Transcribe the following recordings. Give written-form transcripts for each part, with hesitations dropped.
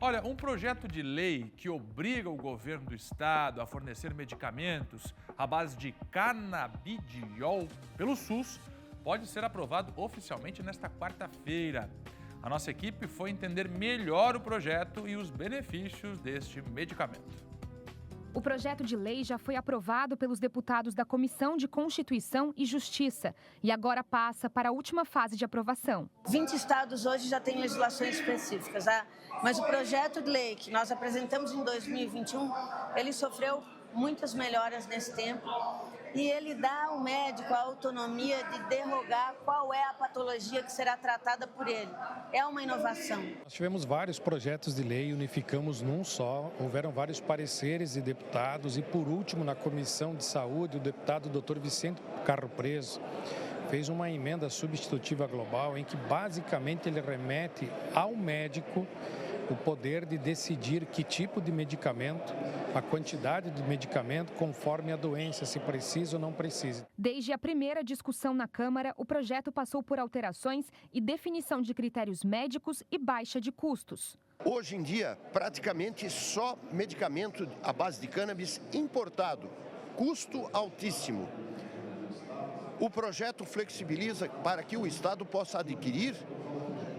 Olha, um projeto de lei que obriga o governo do estado a fornecer medicamentos à base de canabidiol pelo SUS pode ser aprovado oficialmente nesta quarta-feira. A nossa equipe foi entender melhor o projeto e os benefícios deste medicamento. O projeto de lei já foi aprovado pelos deputados da Comissão de Constituição e Justiça e agora passa para a última fase de aprovação. 20 estados hoje já têm legislações específicas, mas o projeto de lei que nós apresentamos em 2021, ele sofreu muitas melhoras nesse tempo e ele dá ao médico a autonomia de derrogar qual é a patologia que será tratada por ele. É uma inovação. Nós tivemos vários projetos de lei, unificamos num só, houveram vários pareceres de deputados e, por último, na Comissão de Saúde, o deputado Dr. Vicente Carro Preso fez uma emenda substitutiva global em que, basicamente, ele remete ao médico o poder de decidir que tipo de medicamento, a quantidade de medicamento, conforme a doença, se precisa ou não precisa. Desde a primeira discussão na Câmara, o projeto passou por alterações e definição de critérios médicos e baixa de custos. Hoje em dia, praticamente só medicamento à base de cannabis importado, custo altíssimo. O projeto flexibiliza para que o Estado possa adquirir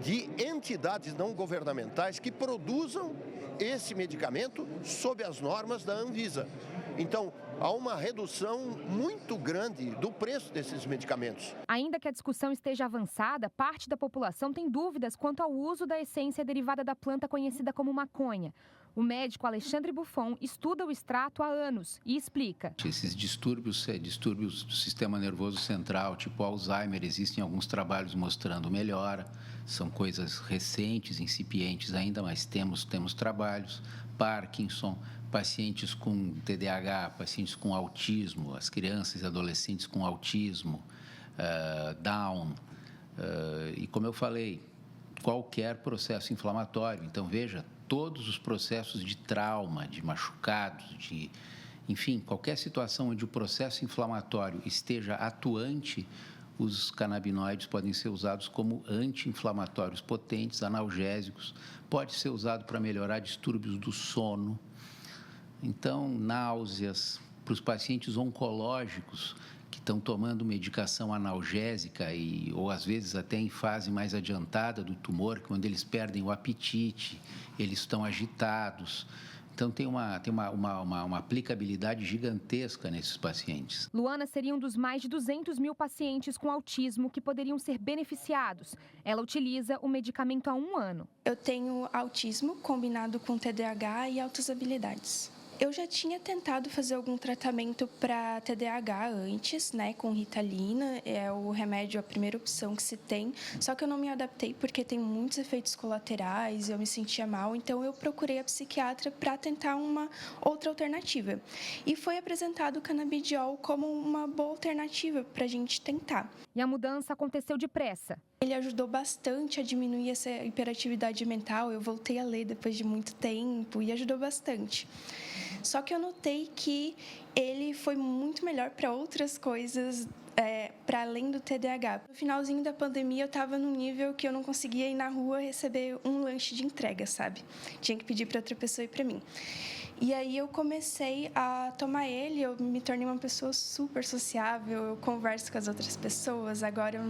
de entidades não governamentais que produzam esse medicamento sob as normas da Anvisa. Então, há uma redução muito grande do preço desses medicamentos. Ainda que a discussão esteja avançada, parte da população tem dúvidas quanto ao uso da essência derivada da planta conhecida como maconha. O médico Alexandre Buffon estuda o extrato há anos e explica. Esses distúrbios do sistema nervoso central, tipo Alzheimer, existem alguns trabalhos mostrando melhora. São coisas recentes, incipientes ainda, mas temos trabalhos. Parkinson, pacientes com TDAH, pacientes com autismo, as crianças e adolescentes com autismo, Down. E como eu falei, qualquer processo inflamatório. Então, veja, todos os processos de trauma, de machucados, enfim, qualquer situação onde o processo inflamatório esteja atuante, os canabinoides podem ser usados como anti-inflamatórios potentes, analgésicos, pode ser usado para melhorar distúrbios do sono. Então, náuseas, para os pacientes oncológicos que estão tomando medicação analgésica ou às vezes até em fase mais adiantada do tumor, quando eles perdem o apetite, eles estão agitados. Então, tem uma aplicabilidade gigantesca nesses pacientes. Luana seria um dos mais de 200 mil pacientes com autismo que poderiam ser beneficiados. Ela utiliza o medicamento há 1 ano. Eu tenho autismo combinado com TDAH e altas habilidades. Eu já tinha tentado fazer algum tratamento para TDAH antes, com Ritalina, é o remédio, a primeira opção que se tem, só que eu não me adaptei porque tem muitos efeitos colaterais, eu me sentia mal, então eu procurei a psiquiatra para tentar uma outra alternativa. E foi apresentado o canabidiol como uma boa alternativa para a gente tentar. E a mudança aconteceu depressa. Ele ajudou bastante a diminuir essa hiperatividade mental, eu voltei a ler depois de muito tempo e ajudou bastante. Só que eu notei que ele foi muito melhor para outras coisas, para além do TDAH. No finalzinho da pandemia, eu estava num nível que eu não conseguia ir na rua receber um lanche de entrega, sabe? Tinha que pedir para outra pessoa ir para mim. E aí eu comecei a tomar ele, eu me tornei uma pessoa super sociável, eu converso com as outras pessoas, agora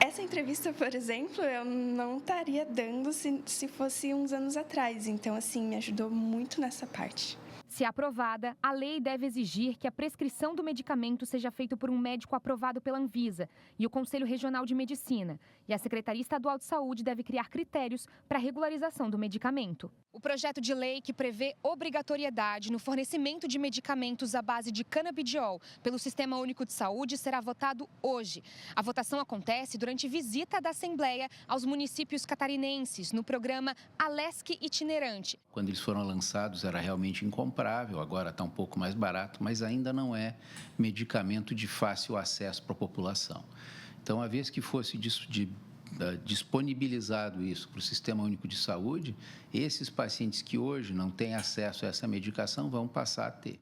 essa entrevista, por exemplo, eu não estaria dando se fosse uns anos atrás. Então, assim, me ajudou muito nessa parte. Se aprovada, a lei deve exigir que a prescrição do medicamento seja feita por um médico aprovado pela Anvisa e o Conselho Regional de Medicina. E a Secretaria Estadual de Saúde deve criar critérios para a regularização do medicamento. O projeto de lei que prevê obrigatoriedade no fornecimento de medicamentos à base de canabidiol pelo Sistema Único de Saúde será votado hoje. A votação acontece durante visita da Assembleia aos municípios catarinenses no programa Alesc Itinerante. Quando eles foram lançados era realmente incomparável, agora está um pouco mais barato, mas ainda não é medicamento de fácil acesso para a população. Então, a vez que fosse disponibilizado isso para o Sistema Único de Saúde, esses pacientes que hoje não têm acesso a essa medicação vão passar a ter.